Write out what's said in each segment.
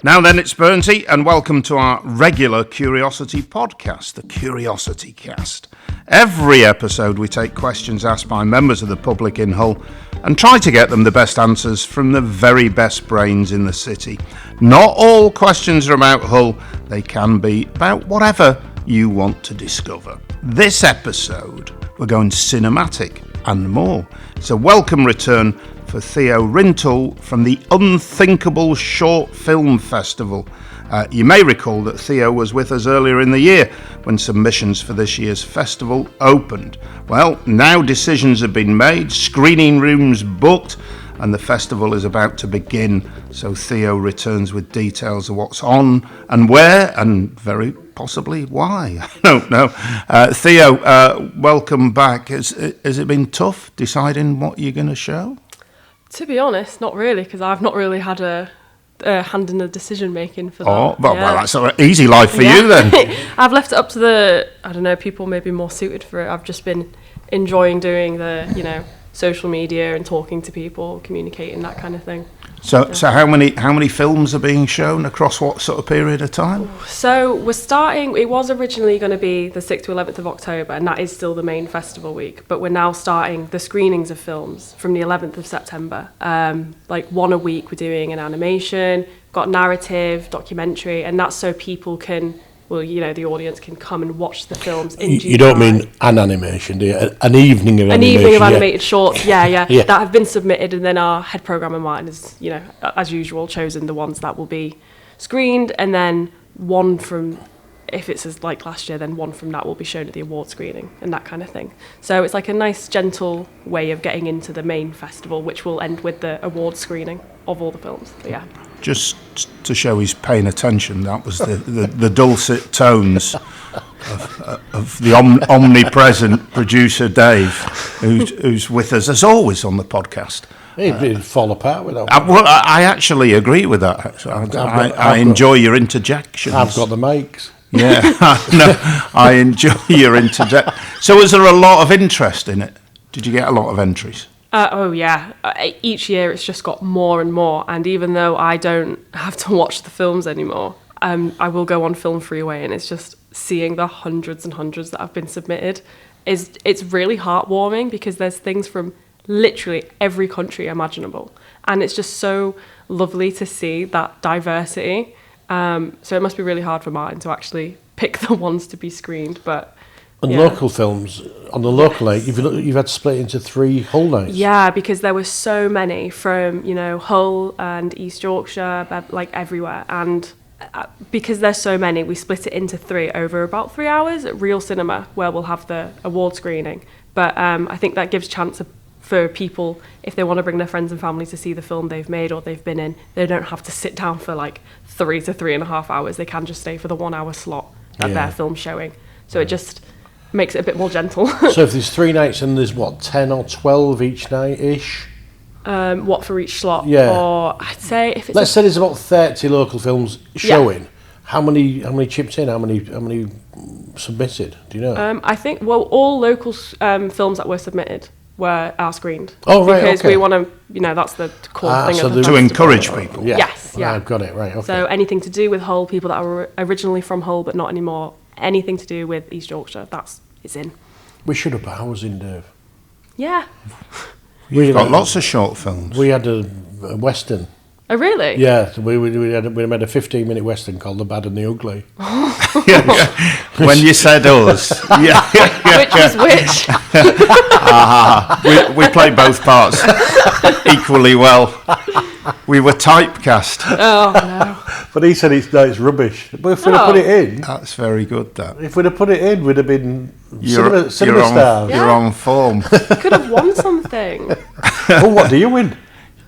Now then, it's Burnsy, and welcome to our regular Curiosity podcast, the CuriosityCast. Every episode we take questions asked by members of the public in Hull and try to get them the best answers from the very best brains in the city. Not all questions are about Hull, they can be about whatever you want to discover. This episode, we're going cinematic and more. It's a welcome return for Theo Rintoul from the Unthinkable Short Film Festival. You may recall that Theo was with us earlier in the year when submissions for this year's festival opened. Well, now decisions have been made, screening rooms booked, and the festival is about to begin. So Theo returns with details of what's on and where, and very possibly why. I don't know. Theo, welcome back. Has it been tough deciding what you're going to show? To be honest, not really, because I've not really had a hand in the decision making for that. Oh, well, that's an easy life for you then. I've left it up to the, people maybe more suited for it. I've just been enjoying doing the, social media and talking to people, communicating, that kind of thing. So how many films are being shown across what sort of period of time? So we're starting, it was originally going to be the 6th to 11th of October, and that is still the main festival week, but we're now starting the screenings of films from the 11th of September. One a week, we're doing an animation, got narrative, documentary, and that's so people can, the audience can come and watch the films in due You don't time. mean an animation, do you? An evening of animation. An evening of animated shorts, yeah, that have been submitted, and then our head programmer Martin has, as usual, chosen the ones that will be screened, and then one from, if it's as like last year, then one from that will be shown at the award screening and that kind of thing. So it's like a nice, gentle way of getting into the main festival, which will end with the award screening of all the films. But yeah. Just to show he's paying attention, that was the dulcet tones of the omnipresent producer Dave, who's with us as always on the podcast. It'd fall apart without. I actually agree with that. I enjoy your interjections. I've got the mics. Yeah, no, I enjoy your interjection. So, was there a lot of interest in it? Did you get a lot of entries? Each year it's just got more and more, and even though I don't have to watch the films anymore, I will go on Film Freeway, and it's just seeing the hundreds and hundreds that have been submitted. It's really heartwarming, because there's things from literally every country imaginable, and it's just so lovely to see that diversity. So it must be really hard for Martin to actually pick the ones to be screened, but... And local films, on the local night, you've had to split into 3 Hull nights. Yeah, because there were so many from, Hull and East Yorkshire, everywhere. And because there's so many, we split it into 3 over about 3 hours at Real Cinema, where we'll have the award screening. But I think that gives chance for people, if they want to bring their friends and family to see the film they've made or they've been in, they don't have to sit down for 3 to 3.5 hours. They can just stay for the 1 hour slot that their film's showing. So it just makes it a bit more gentle. So if there's 3 nights and there's 10 or 12 each night-ish? What for each slot? Yeah. Or I'd say if it's... Let's say there's about 30 local films showing. Yeah. How many chipped in? How many submitted? Do you know? I think, all local films that were submitted are screened. Oh, right, because okay. we want to, that's the core thing so of the to encourage people. Yeah. Yes, yeah. I've got it, right, okay. So anything to do with Hull, people that are originally from Hull but not anymore, anything to do with East Yorkshire, it's in. We should have put ours in, Dave. Yeah. We've got lots of short films. We had a Western. Oh, really? Yeah, we made a 15-minute Western called The Bad and the Ugly. When you said us. Which is which? We played both parts equally well. We were typecast. Oh, no. But he said it's rubbish. But if we'd have put it in... That's very good, that. If we'd have put it in, we'd have been cinema stars. You're on form. You could have won something. Oh, what do you win?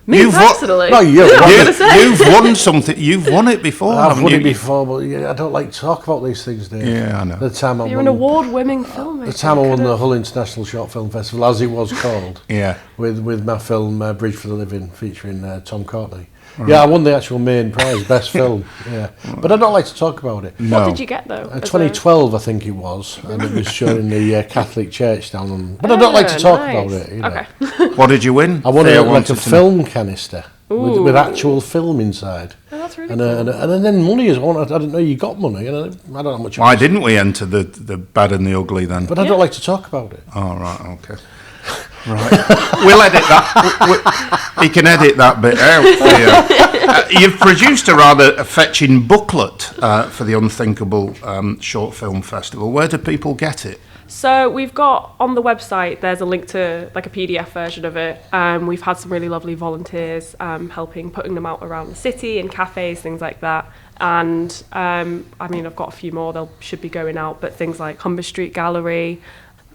Me personally? No, you've won something. You've won it before. I've won it before, but I don't like to talk about these things, Dave. Yeah, I know. You're an award-winning filmmaker. The time I won the Hull International Short Film Festival, as it was called, with my film Bridge for the Living, featuring Tom Courtney. Right. Yeah, I won the actual main prize, best film. Yeah, but I don't like to talk about it. No. What did you get though? 2012, I think it was, and it was shown in the Catholic Church down. But I don't like to talk about it. Okay. What did you win? I won a film canister. with actual film inside. Oh, that's really and, cool. And then money as well. I didn't know you got money. I don't know how much. Why didn't we enter the bad and the ugly then? But I don't like to talk about it. Oh, right, okay. Right. We'll edit that. He can edit that bit out. You've produced a rather fetching booklet for the Unthinkable Short Film Festival. Where do people get it? So we've got on the website, there's a link to like a PDF version of it. We've had some really lovely volunteers helping putting them out around the city in cafes, things like that. And I've got a few more. They should be going out, but things like Humber Street Gallery,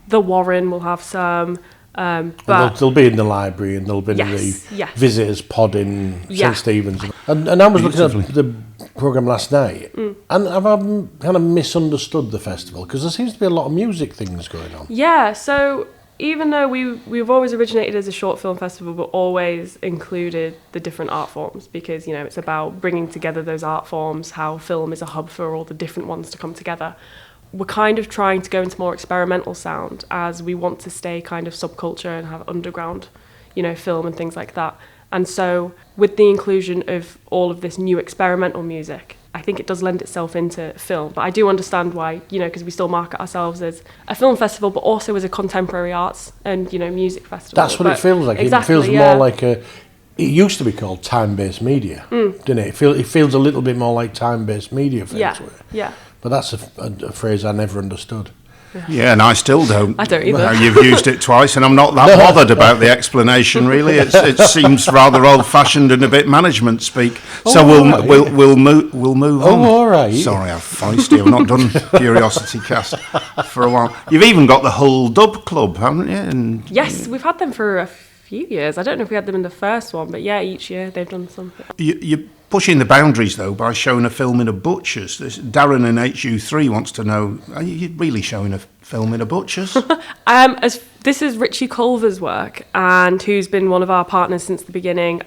the Warren will have some. But they'll be in the library and they'll be in the visitors pod in St Stephen's. And I was looking at the programme last night, and I've kind of misunderstood the festival because there seems to be a lot of music things going on. Yeah, so even though we've always originated as a short film festival, but always included the different art forms because, it's about bringing together those art forms, how film is a hub for all the different ones to come together. We're kind of trying to go into more experimental sound as we want to stay kind of subculture and have underground, film and things like that. And so with the inclusion of all of this new experimental music, I think it does lend itself into film. But I do understand why, because we still market ourselves as a film festival, but also as a contemporary arts and, music festival. That's what it feels like. Exactly, it feels more like it used to be called time-based media, didn't it? It feels a little bit more like time-based media. Yeah. But that's a phrase I never understood. Yeah, and I still don't. I don't either. You've used it twice, and I'm not that bothered about the explanation. Really, it seems rather old-fashioned and a bit management speak. So we'll move on. Oh, all right. Sorry, I'm feisty. I've not done CuriosityCast for a while. You've even got the Hull Dub Club, haven't you? And yes, we've had them for a few years. I don't know if we had them in the first one, but yeah, each year they've done something. You're pushing the boundaries, though, by showing a film in a butcher's. Darren in HU3 wants to know, are you really showing a film in a butcher's? This is Richie Culver's work, and who's been one of our partners since the beginning.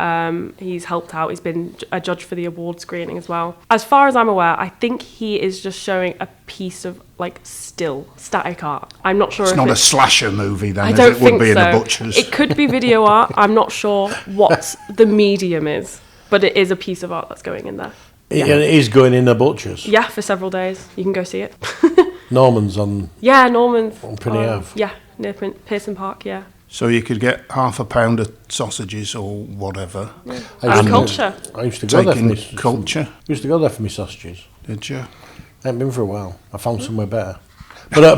He's helped out. He's been a judge for the award screening as well. As far as I'm aware, I think he is just showing a piece of, still static art. I'm not sure it's if not a slasher movie, then, I as don't it would think be so. in a butcher's. It could be video art. I'm not sure what the medium is, but it is a piece of art that's going in there. Yeah. It is going in a butcher's? Yeah, for several days. You can go see it. Norman's on... Yeah, Norman's. On Prinny Ave. Yeah, near Pearson Park, yeah. So you could get half a pound of sausages or whatever. Yeah. Culture. I used to go there for my... Culture? I used to go there for my sausages. Did you? I haven't been for a while. I found somewhere better. But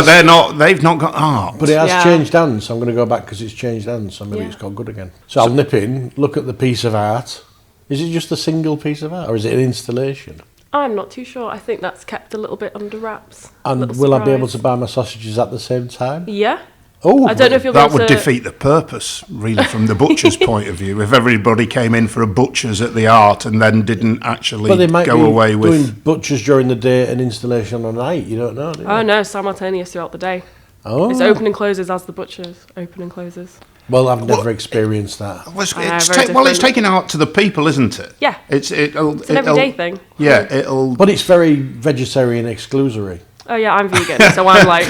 they're not. They've not got art. But it has changed hands, so I'm going to go back because it's changed hands. So maybe it's got good again. So I'll nip in, look at the piece of art. Is it just a single piece of art, or is it an installation? I'm not too sure. I think that's kept a little bit under wraps. And will I be able to buy my sausages at the same time? Yeah. Oh, I don't know if you'll that would defeat the purpose, really, from the butcher's point of view. If everybody came in for a butcher's at the art and then didn't actually go away with doing butcher's during the day and installation on the night. You don't know, do you? Oh no, simultaneous throughout the day. Oh, it's open and closes as the butcher's open and closes. Well, I've never experienced that. It's taking art to the people, isn't it? Yeah. It's an everyday thing. Yeah, But it's very vegetarian exclusory. Oh yeah, I'm vegan, so I'm like...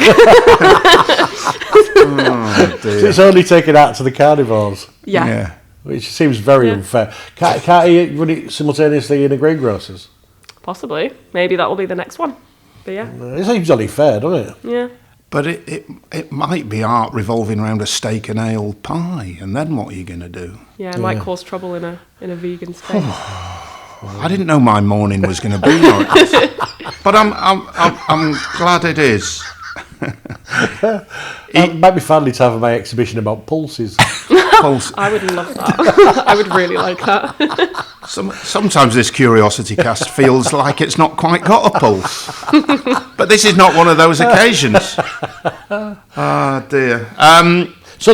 Oh, dear. So it's only taken out to the carnivores. Yeah. Which seems very unfair. Can't you run it simultaneously in a greengrocer's? Possibly. Maybe that will be the next one. But yeah. It seems only fair, doesn't it? Yeah. But it might be art revolving around a steak and ale pie, and then what are you going to do? Yeah, it might cause trouble in a vegan space. I didn't know my morning was going to be like this, but I'm glad it is. It might be finally time for my exhibition about pulses. I would love that. I would really like that. Sometimes this CuriosityCast feels like it's not quite got a pulse, but this is not one of those occasions. Ah, dear. So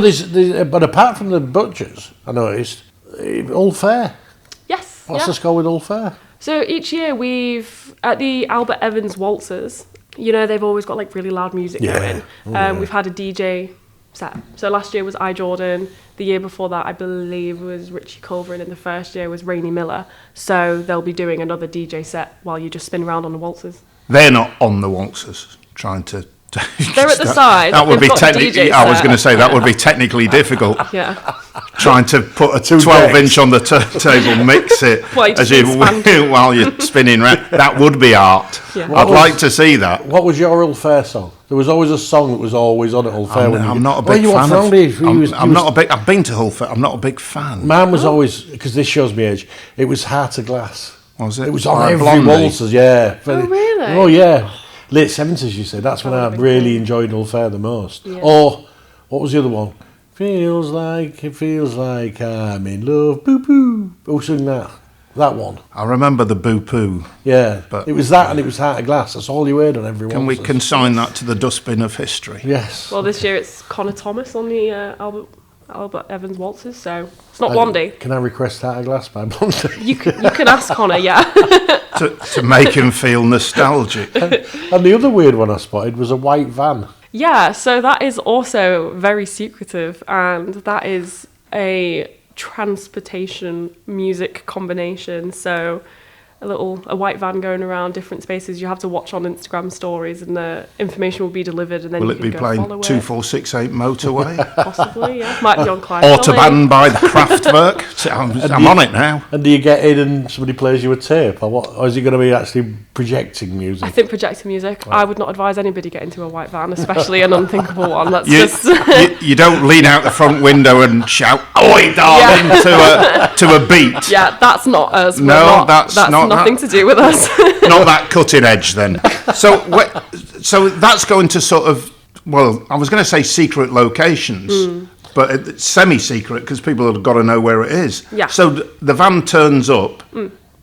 but apart from the butchers, I noticed all fair. Yes. What's the score with all fair? So each year we've at the Albert Evans Waltzers. They've always got really loud music going. We've had a DJ set. So last year was I Jordan. The year before that, I believe, was Richie Culver, and in the first year was Rainey Miller. So they'll be doing another DJ set while you just spin around on the waltzers. They're not on the waltzers trying to. They're at the side. That would be technically. I was going to say that would be technically difficult. Yeah. trying to put a 12-inch on the turntable, mix it while you're spinning round. That would be art. Yeah. I'd like to see that. What was your Hull Fair song? There was always a song that was always on at Hull Fair. I'm not a big fan. I've been to Hull Fair. I'm not a big fan. Mine was always, because this shows me age, it was Heart of Glass. Was it? It was on every waltzers, yeah. Oh, really? Oh, yeah. Late 70s, you said. That's when I really enjoyed Hull Fair the most. Yeah. Or, what was the other one? It feels like I'm in love, boo-boo. Who sang that? That one. I remember the boo-poo. Yeah, but it was that and it was Heart of Glass. That's all you heard on every one. Can we consign that to the dustbin of history? Yes. Well, this year it's Connor Thomas on the Albert Evans waltzes, so it's not Blondie. Can I request Heart of Glass by Blondie? You can ask Connor, yeah. to make him feel nostalgic. And the other weird one I spotted was a white van. Yeah, so that is also very secretive, and that is a transportation music combination. So a white van going around different spaces. You have to watch on Instagram stories, and the information will be delivered, and then will you can it be playing 2468 Motorway? Possibly, yeah. Might be on Clyde. Autobahn by the Kraftwerk. I'm on it now. And do you get in and somebody plays you a tape, or what? Or is it going to be actually projecting music? I think projecting music. Right. I would not advise anybody get into a white van, especially an unthinkable one. That's you don't lean out the front window and shout "Oi, darling" to a beat. Yeah, that's not us. No, that's not nothing to do with us. Not that cutting edge then. So that's going to sort of, well, I was going to say secret locations, but it's semi-secret because people have got to know where it is. Yeah. So the van turns up,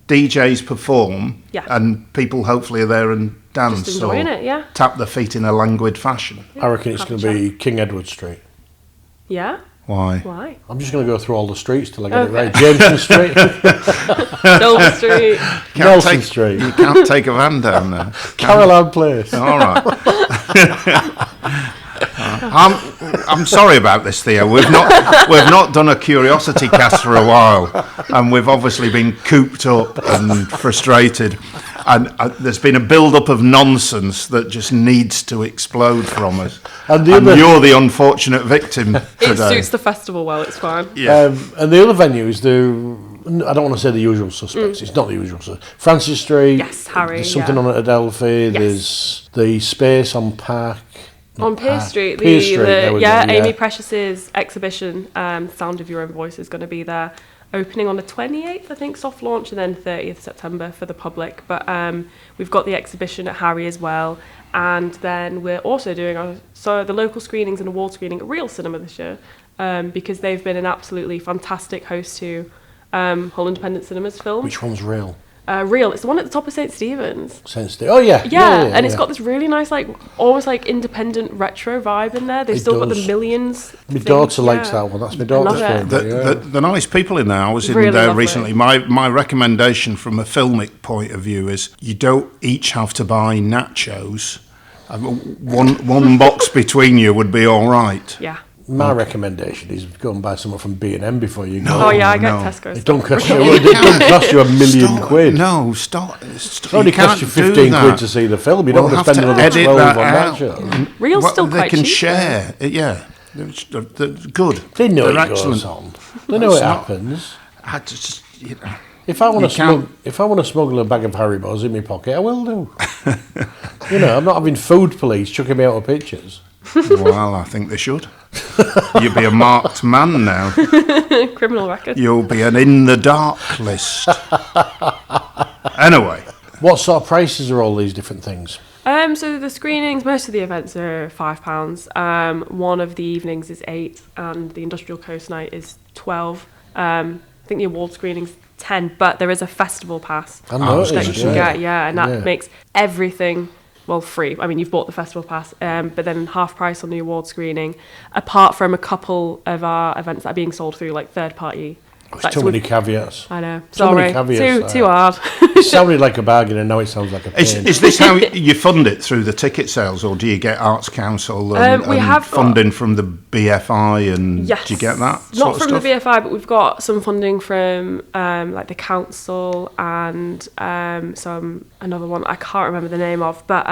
DJs perform, and people hopefully are there and dance. Just enjoying it, yeah. Tap their feet in a languid fashion. I reckon it's going to be King Edward Street. Yeah? Why? I'm just going to go through all the streets till I get it right. Jameson Street. Silver Street. Nelson Street. You can't take a van down there. Caroline Place. All right. I'm sorry about this, Theo. We've not done a Curiosity Cast for a while, and we've obviously been cooped up and frustrated. And there's been a build-up of nonsense that just needs to explode from us. And you're the unfortunate victim today. It suits the festival well, it's fine. Yeah. And the other venues I don't want to say the usual suspects. It's not the usual suspects. Francis Street. Yes, Harry. There's something on at Adelphi. Yes. There's the space on Park. On Pearce Street. Amy Precious's exhibition, Sound of Your Own Voice, is going to be there. Opening on the 28th, I think, soft launch, and then 30th September for the public. But we've got the exhibition at Harry as well. And then we're also doing the local screenings and award screening at Real Cinema this year, because they've been an absolutely fantastic host to Hull Independent Cinema's film. Which one's Real? Real. It's the one at the top of St. Stephen's. Oh, yeah. Yeah, and it's got this really nice, almost independent retro vibe in there. They've still got the millions. My daughter likes that one. That's my daughter's favourite. The nice people in there. I was in really there lovely. recently. My recommendation from a filmic point of view is you don't each have to buy nachos. One box between you would be all right. Yeah. My recommendation is go and buy something from B&M before you go. I get Tesco's. It don't cost you £1 million quid. No, stop. It only costs you 15 quid to see the film. You don't want to spend another 12 on that show. Real's still quite cheap. They can share. Yeah. They're good. They know they're it goes on. They know it happens. If I want to smuggle a bag of Haribos in my pocket, I will do. I'm not having food police chucking me out of pictures. Well, I think they should. You'll be a marked man now. Criminal record. You'll be an in the dark list. Anyway. What sort of prices are all these different things? So the screenings, most of the events are £5. One of the evenings is £8, and the Industrial Coast Night is £12. I think the award screening's £10, but there is a festival pass that you can get, and that makes everything free. I mean, you've bought the festival pass, but then half price on the award screening, apart from a couple of our events that are being sold through third-party. It's too many caveats. I know. Sorry. Too hard. It sounded like a bargain, and now it sounds like a pain. Is this how you fund it, through the ticket sales, or do you get Arts Council and funding from the BFI? And yes, do you get that? Not from the BFI, but we've got some funding from the council and another one I can't remember the name of, but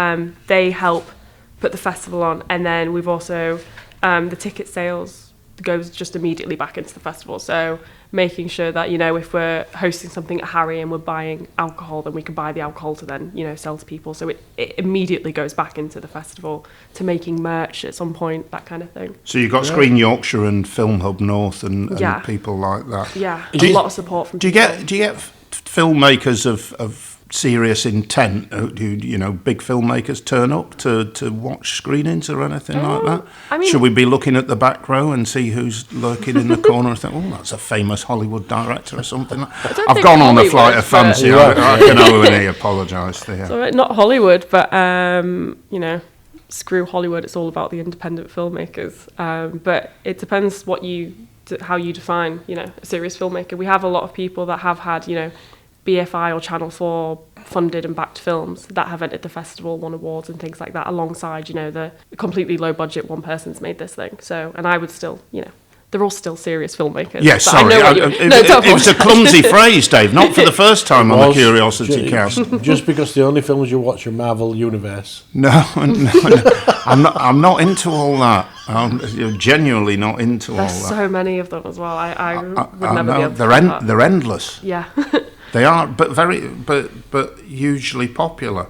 they help put the festival on, and then we've also the ticket sales goes just immediately back into the festival. So making sure that, if we're hosting something at Harry and we're buying alcohol, then we can buy the alcohol to then, sell to people. So it immediately goes back into the festival, to making merch at some point, that kind of thing. So you've got Screen Yorkshire and Film Hub North and people like that. Yeah, a lot of support from people. Do you get filmmakers of serious intent, big filmmakers turn up to watch screenings or anything like that? Should we be looking at the back row and see who's lurking in the corner and think, that's a famous Hollywood director or something? I've gone on a flight of fancy. I can only apologise there. So not Hollywood, but screw Hollywood. It's all about the independent filmmakers. But it depends how you define, a serious filmmaker. We have a lot of people that have had, BFI or Channel 4 funded and backed films that have entered the festival, won awards and things like that, alongside, the completely low budget one person's made this thing. So, and I would still, they're all still serious filmmakers. Yes, sorry. It was a clumsy phrase, Dave, not for the first time on the Curiosity Cast. Just because the only films you watch are Marvel Universe. No. I'm not into all that. I'm genuinely not into all that. There's so many of them as well. I would never be able to they're endless. Yeah. They are, but hugely popular.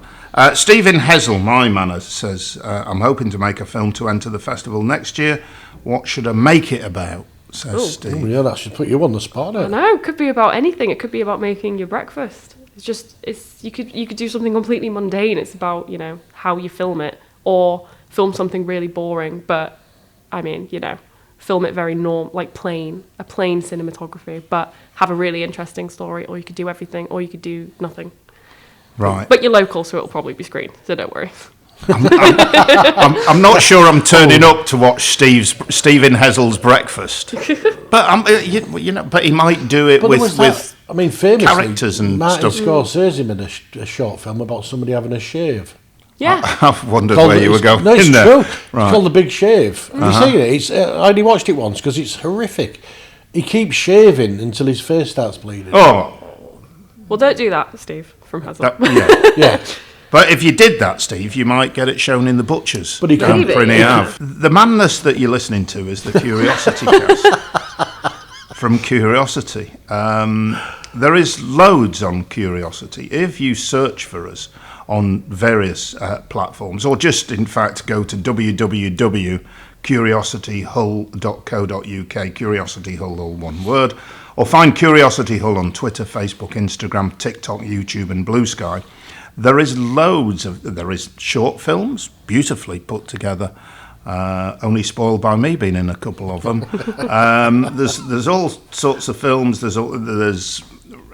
Stephen Hessel, my manner, says, I'm hoping to make a film to enter the festival next year. What should I make it about? Says Steve. Yeah, that should put you on the spot. I know, it could be about anything. It could be about making your breakfast. You could do something completely mundane. It's about, how you film it, or film something really boring, but film it very plain cinematography, but have a really interesting story, or you could do everything, or you could do nothing. Right. But you're local, so it'll probably be screened, so don't worry. I'm not sure I'm turning up to watch Stephen Hessel's breakfast, but but he might do it with famously, characters and Martin stuff. Scorsese made a short film about somebody having a shave. Yeah, I've wondered where you were going. No, it's in there. true. Right. It's called The Big Shave. Have you seen it? I only watched it once because it's horrific. He keeps shaving until his face starts bleeding. Oh, well, don't do that, Steve from Hazel. Yeah. But if you did that, Steve, you might get it shown in the butchers. But he can't. The madness that you're listening to is the Curiosity Cast from Curiosity. There is loads on Curiosity. If you search for us on various platforms, or just, in fact, go to www.curiosityhull.co.uk, Curiosity Hull, all one word, or find Curiosity Hull on Twitter, Facebook, Instagram, TikTok, YouTube, and Blue Sky. There is short films, beautifully put together, only spoiled by me being in a couple of them. There's all sorts of films, there's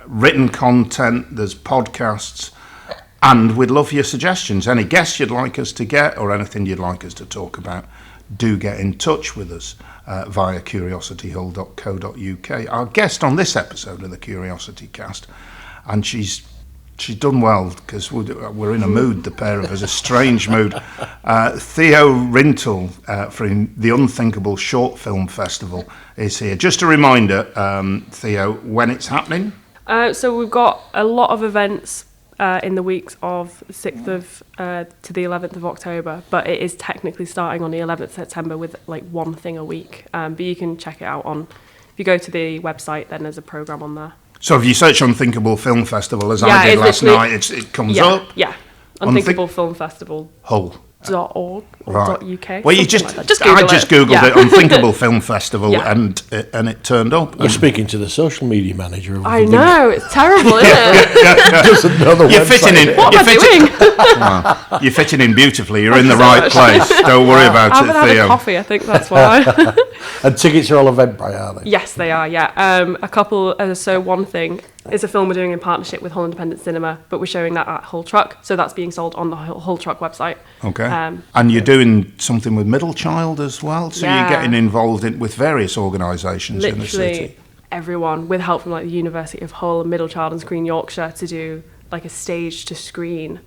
written content, there's podcasts, and we'd love your suggestions. Any guests you'd like us to get, or anything you'd like us to talk about, do get in touch with us via curiosityhull.co.uk. Our guest on this episode of the Curiosity Cast, and she's done well, because we're in a mood, the pair of us, a strange mood. Theo Rintoul from the Unthinkable Short Film Festival is here. Just a reminder, Theo, when it's happening? So we've got a lot of events in the weeks of 6th to the 11th of October, but it is technically starting on the 11th of September with one thing a week. But you can check it out if you go to the website, then there's a programme on there. So if you search Unthinkable Film Festival, as I did last night, it comes up? Yeah, Unthinkable Film Festival. Hull. .org or right. .uk. Well, I just googled it, Unthinkable Film Festival, and it turned up. You're speaking to the social media manager. I know, it's terrible, isn't it? Doesn't know the You're fitting in. What am I doing? You're fitting in beautifully. You're in the right place. Don't worry about I it, haven't Theo. had a coffee, I think that's why. And tickets are all Eventbrite, are they? Yes, they are, yeah. A couple, so one thing is a film we're doing in partnership with Hull Independent Cinema, but we're showing that at Hull Truck, so that's being sold on the Hull Truck website. Okay. And you're doing something with Middle Child as well, so you're getting involved with various organisations in the city. Everyone, with help from the University of Hull and Middle Child and Screen Yorkshire, to do a stage to screen.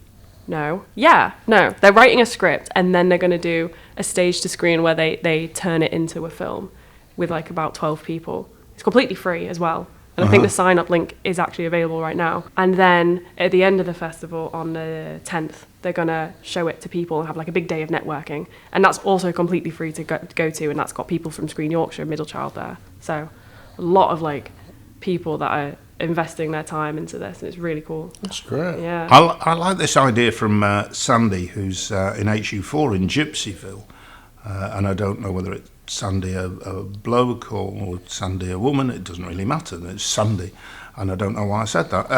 No, they're writing a script, and then they're going to do a stage to screen where they turn it into a film with about 12 people. It's completely free as well. And I think the sign-up link is actually available right now. And then at the end of the festival on the 10th, they're going to show it to people and have like a big day of networking. And that's also completely free to go to, and that's got people from Screen Yorkshire and Middlechild there. So a lot of like people that are investing their time into this, and it's really cool. That's great. Yeah. I like this idea from Sandy, who's in HU4 in Gypsyville. And I don't know whether it's Sandy a bloke or Sandy a woman. It doesn't really matter. It's Sandy, and I don't know why I said that.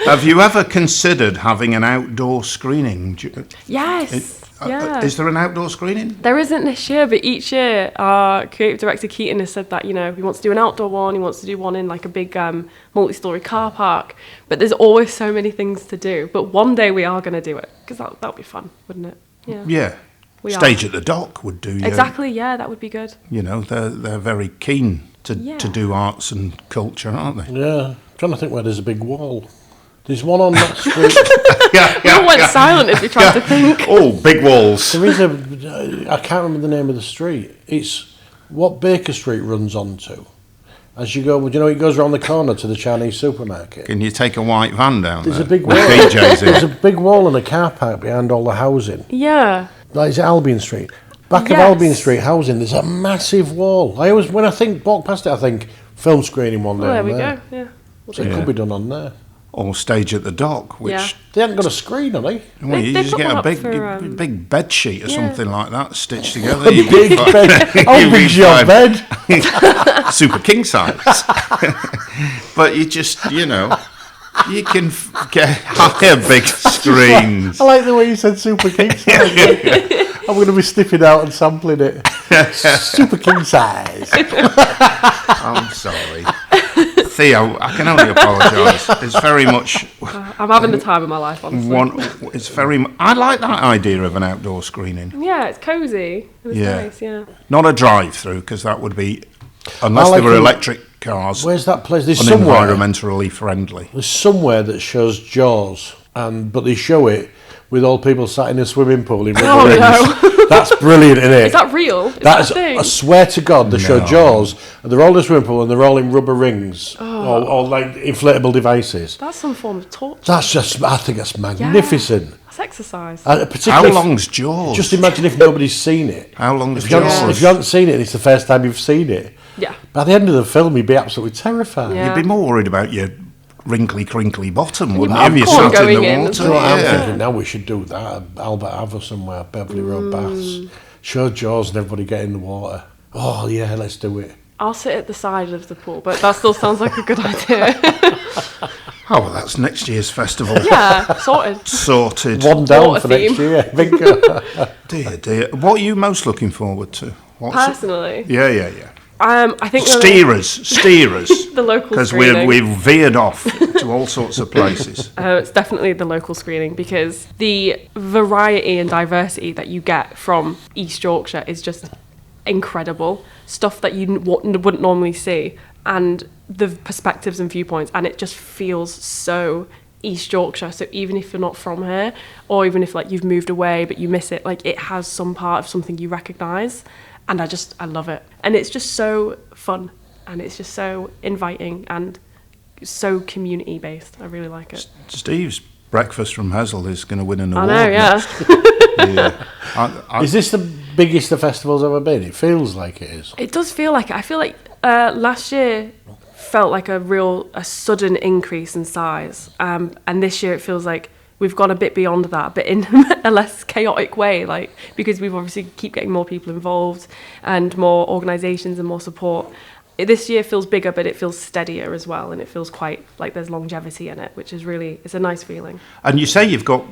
Have you ever considered having an outdoor screening? Yes. Yeah. Is there an outdoor screening? There isn't this year, but each year our creative director Keaton has said that, he wants to do an outdoor one, he wants to do one in like a big multi-storey car park, but there's always so many things to do. But one day we are going to do it, because that would be fun, wouldn't it? Yeah. Stage at the Dock would do. Exactly, yeah, that would be good. They're very keen to do arts and culture, aren't they? Yeah. I'm trying to think where there's a big wall. There's one on that street. We all went silent as we tried to think. Oh, big walls. There is I can't remember the name of the street. It's what Baker Street runs onto. As you go, it goes around the corner to the Chinese supermarket. Can you take a white van down There's there? a big wall. There's a big wall and a car park behind all the housing. Yeah. Like, it's Albion Street. Back of Albion Street housing, there's a massive wall. When I walk past it, I think film screening one day. There we go, yeah. So it could be done on there. Or Stage at the Dock, which... They haven't got a screen, have they? Well, you they just put get one a up for, big bed sheet or something like that stitched together. A big bed. How big's your bed? Super king size. But you just, you can hire big screens. I like the way you said super king size. I'm going to be sniffing out and sampling it. Super king size. I'm sorry. Theo, I can only apologise. It's very much... I'm having the time of my life, honestly. I like that idea of an outdoor screening. Yeah, it's cosy. It's nice, yeah. Not a drive-through, because that would be... Unless they were electric cars. Where's that place? There's unenvironmentally friendly. There's somewhere that shows Jaws, but they show it with all people sat in a swimming pool in rubber rings. No. That's brilliant, isn't it? Is that real? I swear to God, they show Jaws, and they're all in a swimming pool, and they're all in rubber rings, or like inflatable devices. That's some form of torture. I think that's magnificent. That's exercise. How long's Jaws? Just imagine if nobody's seen it. How long's Jaws? If you haven't seen it, and it's the first time you've seen it. Yeah. By the end of the film, you'd be absolutely terrified. Yeah. You'd be more worried about your wrinkly, crinkly bottom, wouldn't you? If you sat in the water. So I'm thinking now we should do that. Albert Ave somewhere, Beverly Road Baths. Show Jaws and everybody get in the water. Oh yeah, let's do it. I'll sit at the side of the pool, but that still sounds like a good idea. Oh, well, that's next year's festival. Yeah, sorted. One down for next year. Dear. What are you most looking forward to? Personally? Yeah. I think steerers. The local because screening. we've veered off to all sorts of places. It's definitely the local screening, because the variety and diversity that you get from East Yorkshire is just incredible. Stuff that you wouldn't normally see, and the perspectives and viewpoints, and it just feels so East Yorkshire. So even if you're not from here, or even if like you've moved away but you miss it, like it has some part of something you recognise. And I love it. And it's just so fun. And it's just so inviting and so community-based. I really like it. Steve's Breakfast from Hazel is going to win an award. I know, yeah. Is this the biggest the festival's ever been? It feels like it is. It does feel like it. I feel like last year felt like a sudden increase in size. And this year it feels like we've gone a bit beyond that, but in a less chaotic way, like, because we've obviously keep getting more people involved and more organisations and more support. This year feels bigger, but it feels steadier as well, and it feels quite like there's longevity in it, which is it's a nice feeling. And you say you've got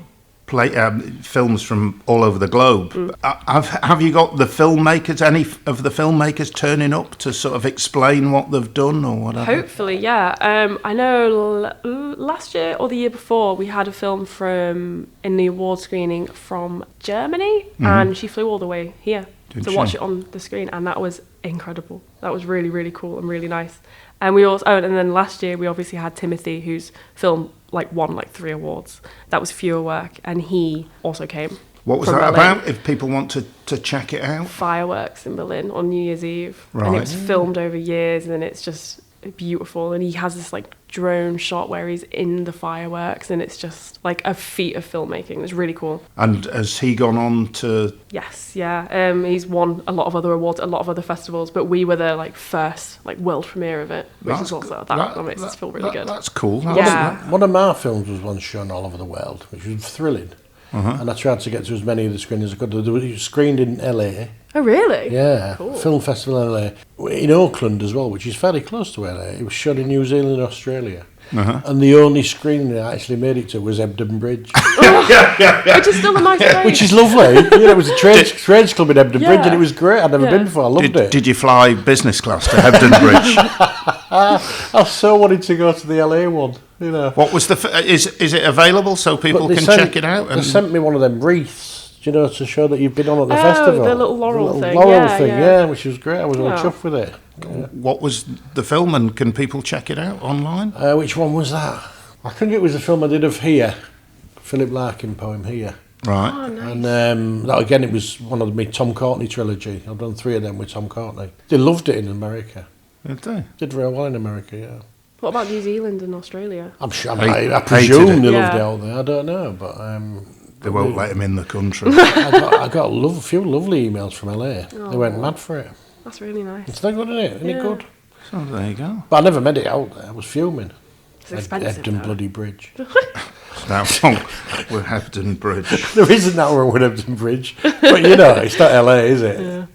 films from all over the globe. Have you got any of the filmmakers turning up to sort of explain what they've done or whatever? Hopefully, yeah. I know last year or the year before we had a film in the award screening from Germany, and she flew all the way here to watch it on the screen, and that was incredible. That was really, really cool and really nice. And and then last year we obviously had Timothy, whose film won 3 awards. That was Fewer Work, and he also came. What was that Berlin. about? If people want to check it out, fireworks in Berlin on New Year's Eve, right. And it was filmed over years, and it's just beautiful, and he has this like drone shot where he's in the fireworks, and it's just like a feat of filmmaking. It's really cool. And has he gone on to? Yes, yeah. He's won a lot of other awards, a lot of other festivals, but we were the like first like world premiere of it, which is also that makes us feel really good. That's cool. One of my films was once shown all over the world, which was thrilling. And I tried to get to as many of the screenings as I could. It was screened in LA. Oh, really? Yeah, cool. Film Festival in LA. In Auckland as well, which is fairly close to LA. It was shot in New Zealand and Australia. And the only screening I actually made it to was Ebden Bridge. Which is still a nice place. Which is lovely. It was a trades club in Ebden Bridge, and it was great. I'd never been before. I loved it. Did you fly business class to Hebden Bridge? I so wanted to go to the LA one. What was is it available so people can check it out? They sent me one of them wreaths, to show that you've been on at the festival. The little laurel thing. Which was great. I was all chuffed with it. What was the film, and can people check it out online? Which one was that? I think it was a film I did of Here, Philip Larkin poem Here. Right. Oh, nice. And that again, it was one of my Tom Courtney trilogy. I've done 3 of them with Tom Courtney. They loved it in America. Did they? Did very well in America, yeah. What about New Zealand and Australia? I'm sure. I presume they loved it out there. I don't know, but they won't let him in the country. I got a few lovely emails from LA. They went mad for it. That's really nice. It's not good, isn't it? Isn't it good? So there you go. But I never made it out there. I was fuming. It's expensive. Hebden bloody Bridge. That's wrong with Hebden Bridge. There isn't that wrong with Hebden Bridge, but it's not LA, is it? Yeah.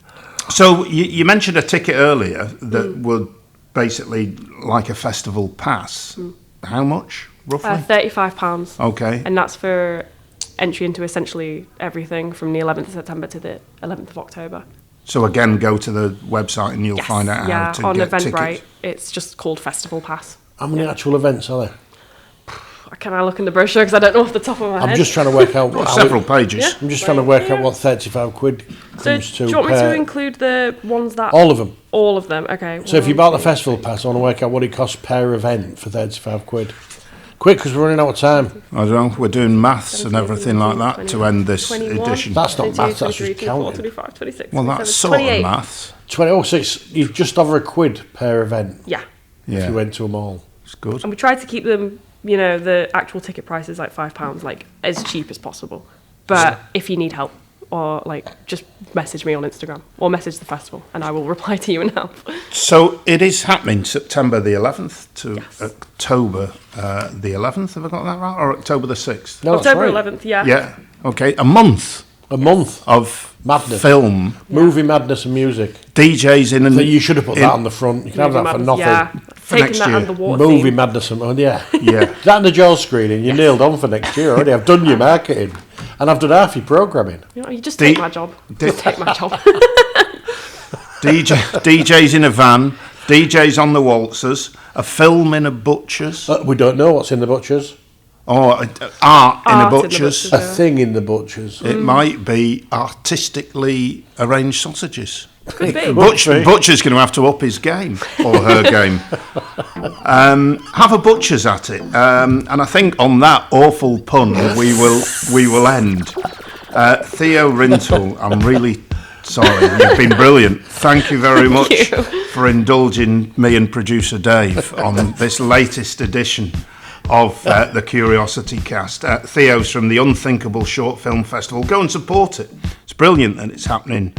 So you mentioned a ticket earlier that would basically like a festival pass. How much roughly? £35. Okay. And that's for entry into essentially everything from the 11th of September to the 11th of October. So again, go to the website and you'll find out how to on get Eventbrite, tickets. It's just called Festival Pass. How many actual events are there? Can I look in the brochure because I don't know off the top of my head? I'm just trying to work out several pages. Yeah. I'm just trying to work out what £35 comes to. Do you want me to include the ones that? All of them. All of them. Okay. So if you bought the festival pass, I want to work out what it costs per event for £35. Quick, because we're running out of time. I don't know. We're doing maths and everything like that to end this 21, edition. That's not 22, maths. That's 23, just counting. 25, 26, Well, 27, that's sort 28. of maths. 26. You've just over £1 per event. Yeah. If you went to them all. It's good. And we tried to keep them, the actual ticket price is like £5, like as cheap as possible. But if you need help, or just message me on Instagram or message the festival and I will reply to you and help. So it is happening September the 11th to October the 11th. Have I got that right? Or October the 6th? No, October that's right. 11th, yeah. Yeah. Okay. A month of madness. Film. Movie madness and music. DJs in and... So you should have put that on the front. You can have that for nothing. Yeah. For Taking next that year. and the water Movie theme. madness and... yeah. Yeah. That and the Jaws screening, you nailed on for next year already. I've done your marketing. And I've done half your programming. You just take my job. Just take my job. DJs in a van, DJs on the waltzers, a film in a butcher's. We don't know what's in the butcher's. Or art in a butcher's. A thing in the butcher's. It might be artistically arranged sausages. Could be. Butcher's going to have to up his game, or her game. Have a butcher's at it. And I think on that awful pun, we will end. Theo Rintoul, I'm really sorry. You've been brilliant. Thank you very much for indulging me and producer Dave on this latest edition of the CuriosityCast. Theo's from the Unthinkable Short Film Festival. Go and support it. It's brilliant that it's happening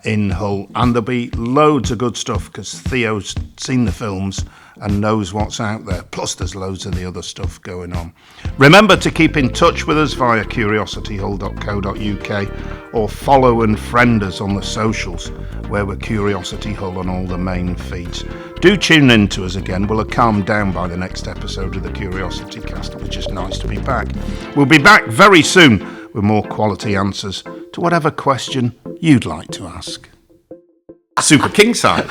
in Hull, and there'll be loads of good stuff because Theo's seen the films and knows what's out there. Plus there's loads of the other stuff going on. Remember to keep in touch with us via curiosityhull.co.uk or follow and friend us on the socials where we're Curiosity Hull on all the main feeds. Do tune in to us again. We'll have calmed down by the next episode of the CuriosityCast, which is nice to be back. We'll be back very soon with more quality answers to whatever question you'd like to ask. Super king size.